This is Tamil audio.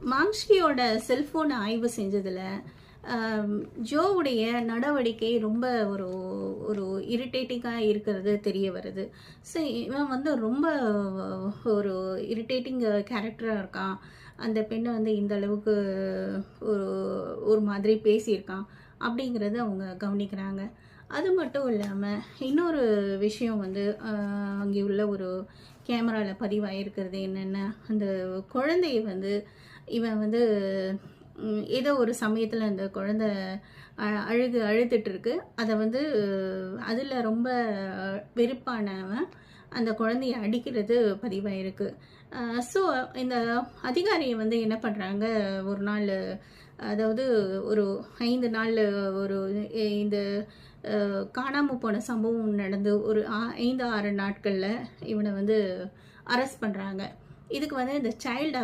மாங்ஷ்கியோட செல்போன் ஆய்வு செஞ்சதுல ஜோவுடைய நடவடிக்கை ரொம்ப ஒரு ஒரு இரிட்டேட்டிங்காக இருக்கிறது தெரிய வருது. ஸோ இவன் வந்து ரொம்ப ஒரு இரிட்டேட்டிங் கேரக்டராக இருக்கான். அந்த பெண்ணை வந்து இந்த அளவுக்கு ஒரு ஒரு மாதிரி பேசியிருக்கான் அப்படிங்கிறத அவங்க கவனிக்கிறாங்க. அது மட்டும் இல்லாமல் இன்னொரு விஷயம் வந்து அங்கே உள்ள ஒரு கேமராவில் பதிவாயிருக்கிறது என்னென்னா, அந்த குழந்தைய வந்து இவன் வந்து ஏதோ ஒரு சமயத்தில் அந்த குழந்தை அழுதுட்டு இருக்கு. அதை வந்து அதில் ரொம்ப வெறுப்பானவன் அந்த குழந்தைய அடிக்கிறது பதிவாயிருக்கு. ஸோ இந்த அதிகாரியை வந்து என்ன பண்ணுறாங்க, ஒரு நாள், அதாவது ஒரு 5 நாள் ஒரு இந்த காணாமல் போன சம்பவம் நடந்து ஒரு 5-6 நாட்களில் இவனை வந்து அரெஸ்ட் பண்ணுறாங்க. இதுக்கு வந்து இந்த சைல்டு